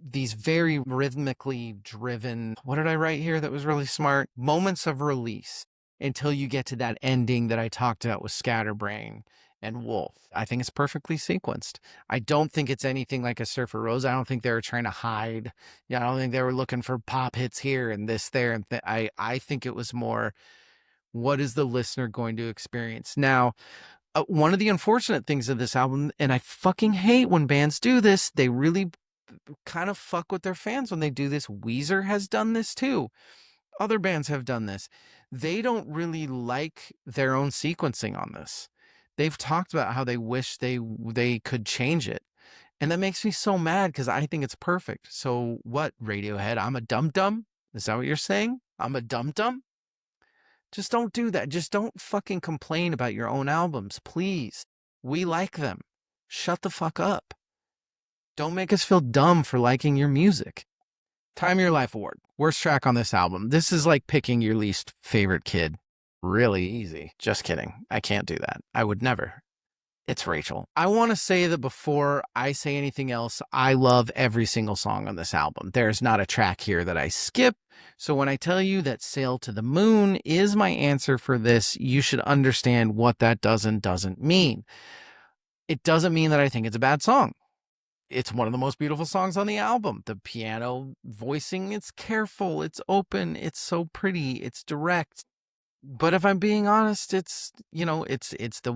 these very rhythmically driven, what did I write here that was really smart? Moments of release, until you get to that ending that I talked about with Scatterbrain and Wolf. I think it's perfectly sequenced. I don't think it's anything like a Surfer Rose. I don't think they were trying to hide. I don't think they were looking for pop hits here and this there. And I think it was more, what is the listener going to experience? Now, one of the unfortunate things of this album, and I fucking hate when bands do this, they really kind of fuck with their fans when they do this. Weezer has done this too. Other bands have done this. They don't really like their own sequencing on this. They've talked about how they wish they could change it. And that makes me so mad, because I think it's perfect. So what, Radiohead? I'm a dum-dum? Is that what you're saying? I'm a dum-dum? Just don't do that. Just don't fucking complain about your own albums, please. We like them. Shut the fuck up. Don't make us feel dumb for liking your music. Time of Your Life Award. Worst track on this album. This is like picking your least favorite kid. Really easy. Just kidding. I can't do that. I would never. It's Rachel. I want to say that before I say anything else, I love every single song on this album. There's not a track here that I skip. So when I tell you that Sail to the Moon is my answer for this, you should understand what that does and doesn't mean. It doesn't mean that I think it's a bad song. It's one of the most beautiful songs on the album. The piano voicing, it's careful, it's open, it's so pretty, it's direct. But if I'm being honest, it's the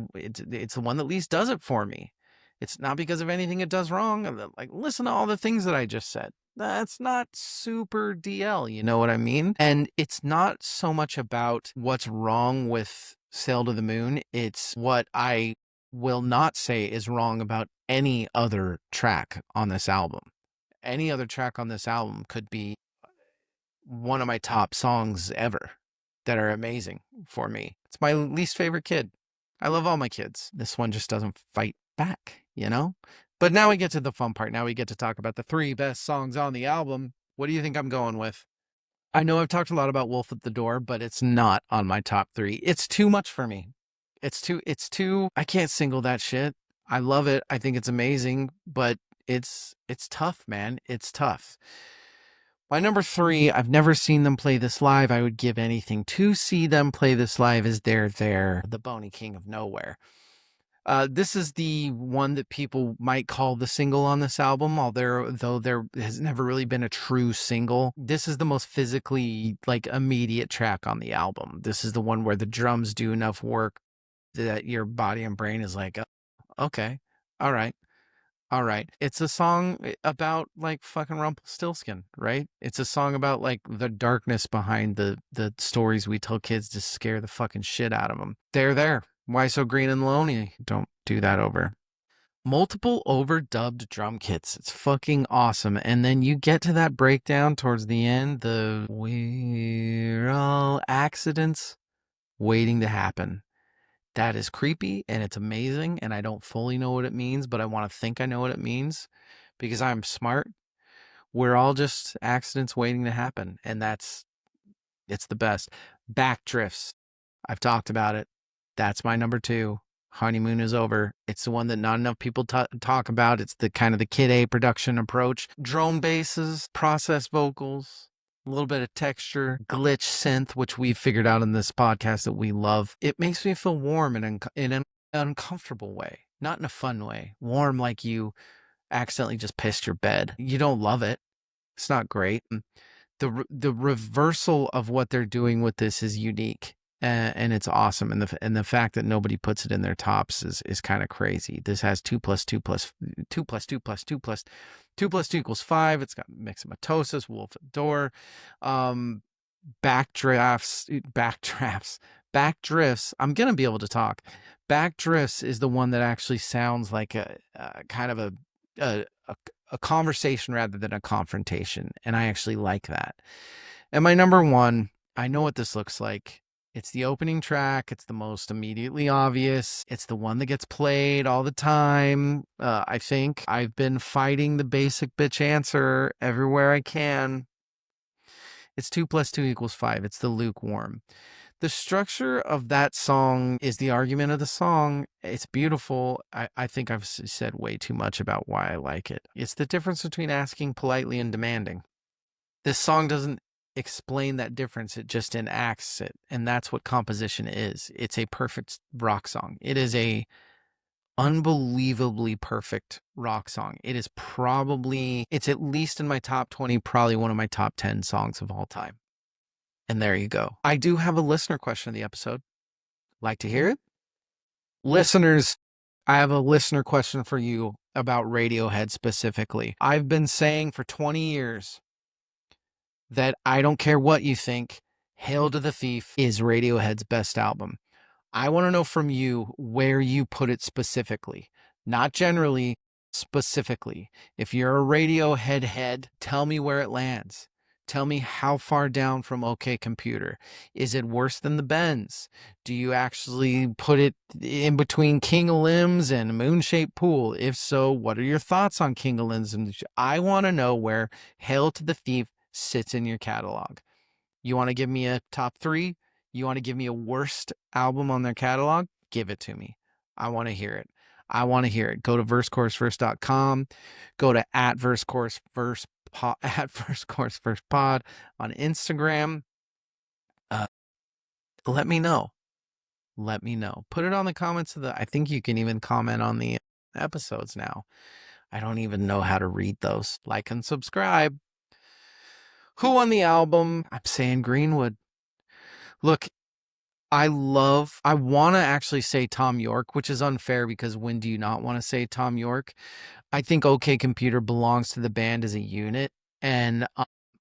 one that least does it for me. It's not because of anything it does wrong. Like, listen to all the things that I just said. That's not super DL, you know what I mean? And it's not so much about what's wrong with Sail to the Moon. It's what I will not say is wrong about any other track on this album. Any other track on this album could be one of my top songs ever that are amazing for me. It's my least favorite kid. I love all my kids. This one just doesn't fight back, But now we get to the fun part. Now we get to talk about the 3 best songs on the album. What do you think I'm going with? I know I've talked a lot about Wolf at the Door, but it's not on my top 3. It's too much for me. It's too, I can't single that shit. I love it. I think it's amazing, but It's tough, man. It's tough. My number three, I've never seen them play this live. I would give anything to see them play this live, is They're There, the Bony King of Nowhere. This is the one that people might call the single on this album, though there has never really been a true single. This is the most physically like immediate track on the album. This is the one where the drums do enough work that your body and brain is like, "Oh, okay, all right. All right." It's a song about like fucking Rumpelstiltskin, right? It's a song about like the darkness behind the stories we tell kids to scare the fucking shit out of them. They're there. Why so green and lonely? Don't do that over. Multiple overdubbed drum kits. It's fucking awesome. And then you get to that breakdown towards the end, the we're all accidents waiting to happen. That is creepy and it's amazing, and I don't fully know what it means, but I want to think I know what it means because I'm smart. We're all just accidents waiting to happen, and it's the best. Backdrifts. I've talked about it. That's my number two. Honeymoon is over. It's the one that not enough people talk about. It's the kind of the Kid A production approach. Drone basses, processed vocals, a little bit of texture, glitch synth, which we've figured out in this podcast that we love. It makes me feel warm in an uncomfortable way, not in a fun way. Warm like you accidentally just pissed your bed. You don't love it. It's not great. The reversal of what they're doing with this is unique, and it's awesome. And the fact that nobody puts it in their tops is kind of crazy. This has 2 plus 2 plus 2 plus 2 plus 2 plus 2 plus 2 equals 5. It's got Myxomatosis, Wolf at Door, backdrifts. I'm gonna be able to talk. Backdrifts is the one that actually sounds like a kind of a a conversation rather than a confrontation. And I actually like that. And my number one, I know what this looks like. It's the opening track. It's the most immediately obvious. It's the one that gets played all the time. I think I've been fighting the basic bitch answer everywhere I can. It's 2 plus 2 equals 5. It's the lukewarm. The structure of that song is the argument of the song. It's beautiful. I think I've said way too much about why I like it. It's the difference between asking politely and demanding. This song doesn't explain that difference. It just enacts it. And that's what composition is. It's a perfect rock song. It is a unbelievably perfect rock song. It's at least in my top 20, probably one of my top 10 songs of all time. And there you go. I do have a listener question of the episode. Like to hear it? Listeners, I have a listener question for you about Radiohead specifically. I've been saying for 20 years that I don't care what you think, Hail to the Thief is Radiohead's best album. I want to know from you where you put it specifically, not generally, specifically. If you're a Radiohead head, tell me where it lands. Tell me how far down from OK Computer. Is it worse than the Bends? Do you actually put it in between King of Limbs and Moonshaped Pool? If so, what are your thoughts on King of Limbs? I want to know where Hail to the Thief sits in your catalog. You want to give me a top three? You want to give me a worst album on their catalog? Give it to me. I want to hear it. I want to hear it. Go to versecourseverse.com. Go to at versecourseverse at versecourseversepod on Instagram. Let me know. Let me know. Put it on the comments of I think you can even comment on the episodes now. I don't even know how to read those. Like and subscribe. Who on the album? I'm saying Greenwood. Look, I want to actually say Thom Yorke, which is unfair because when do you not want to say Thom Yorke? I think OK Computer belongs to the band as a unit. And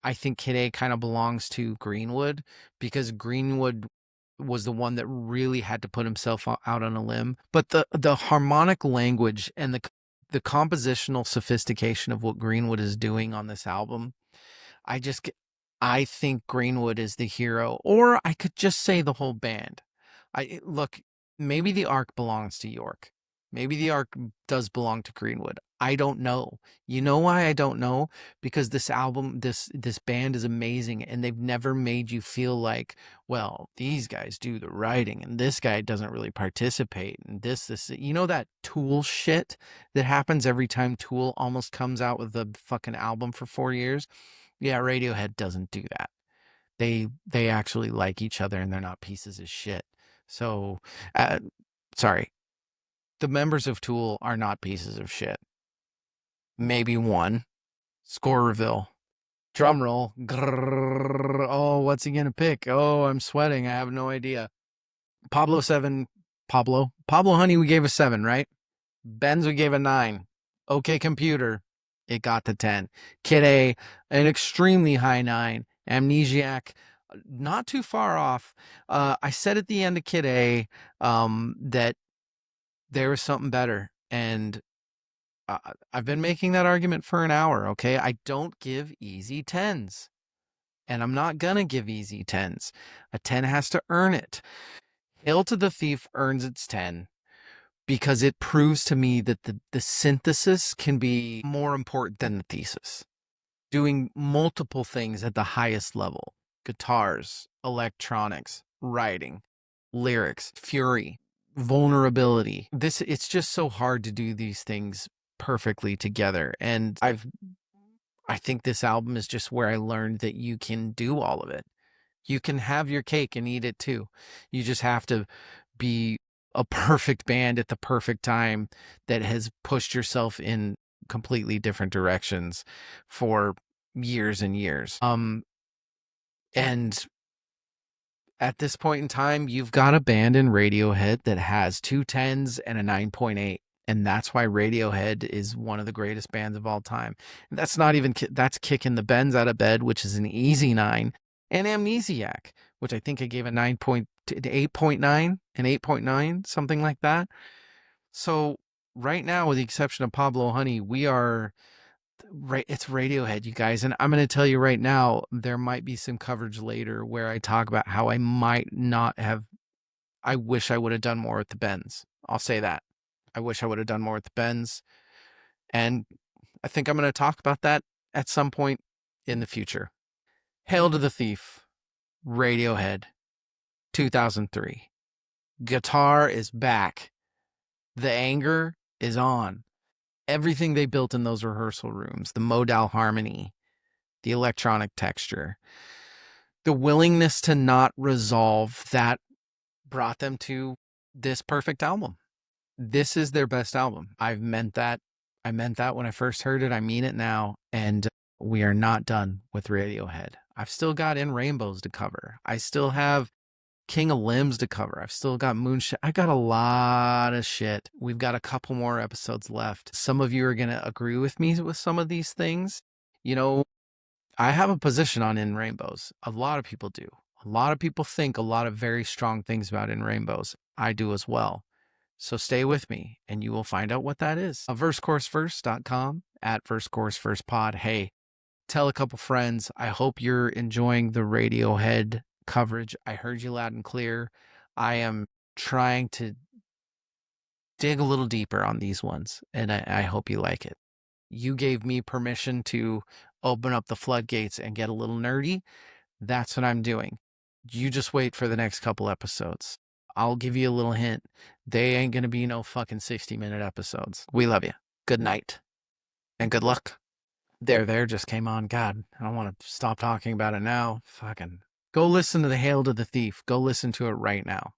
I think Kid A kind of belongs to Greenwood because Greenwood was the one that really had to put himself out on a limb. But the harmonic language and the compositional sophistication of what Greenwood is doing on this album, I think Greenwood is the hero, or I could just say the whole band. Look, maybe the arc belongs to Yorke. Maybe the arc does belong to Greenwood. I don't know. You know why I don't know? Because this album, this band is amazing, and they've never made you feel like, well, these guys do the writing and this guy doesn't really participate and this you know that Tool shit that happens every time Tool almost comes out with a fucking album for 4 years? Yeah, Radiohead doesn't do that. They actually like each other and they're not pieces of shit. So, uh, sorry. The members of Tool are not pieces of shit. Maybe one. Score reveal. Drum roll. Grrr. Oh, what's he gonna pick? Oh, I'm sweating. I have no idea. Pablo 7. Pablo Honey, we gave a 7, right? Benz, we gave a 9. OK Computer, it got to 10. Kid A, an extremely high 9. Amnesiac, not too far off. I said at the end of Kid A that there was something better. And I've been making that argument for an hour, okay? I don't give easy 10s. And I'm not going to give easy 10s. A 10 has to earn it. Hail to the Thief earns its 10 because it proves to me that the synthesis can be more important than the thesis. Doing multiple things at the highest level: guitars, electronics, writing, lyrics, fury, vulnerability. It's just so hard to do these things perfectly together. And I think this album is just where I learned that you can do all of it. You can have your cake and eat it too. You just have to be a perfect band at the perfect time that has pushed yourself in completely different directions for years and years. And at this point in time, you've got a band in Radiohead that has 2 10s and a 9.8. And that's why Radiohead is one of the greatest bands of all time. And that's not even, that's kicking the Benz out of bed, which is an easy 9. And Amnesiac, which I think I gave a 8.9, an 8.9, something like that. So right now, with the exception of Pablo Honey, we are right. It's Radiohead, you guys. And I'm going to tell you right now, there might be some coverage later where I talk about how I might not have, I wish I would have done more with the Bends. I'll say that. I wish I would have done more with the Bends. And I think I'm going to talk about that at some point in the future. Hail to the Thief, Radiohead, 2003. Guitar is back. The anger is on. Everything they built in those rehearsal rooms, the modal harmony, the electronic texture, the willingness to not resolve, that brought them to this perfect album. This is their best album. I've meant that. I meant that when I first heard it. I mean it now. And we are not done with Radiohead. I've still got In Rainbows to cover. I still have King of Limbs to cover. I've still got Moonshine. I got a lot of shit. We've got a couple more episodes left. Some of you are going to agree with me with some of these things. You know, I have a position on In Rainbows. A lot of people do. A lot of people think a lot of very strong things about In Rainbows. I do as well. So stay with me and you will find out what that is. VerseCourseVerse.com, at VerseCourseVersePod. Hey, tell a couple friends. I hope you're enjoying the Radiohead coverage. I heard you loud and clear. I am trying to dig a little deeper on these ones, and I hope you like it. You gave me permission to open up the floodgates and get a little nerdy. That's what I'm doing. You just wait for the next couple episodes. I'll give you a little hint. They ain't going to be no fucking 60-minute episodes. We love you. Good night and good luck. There just came on. God, I don't want to stop talking about it now. Fucking go listen to the Hail to the Thief. Go listen to it right now.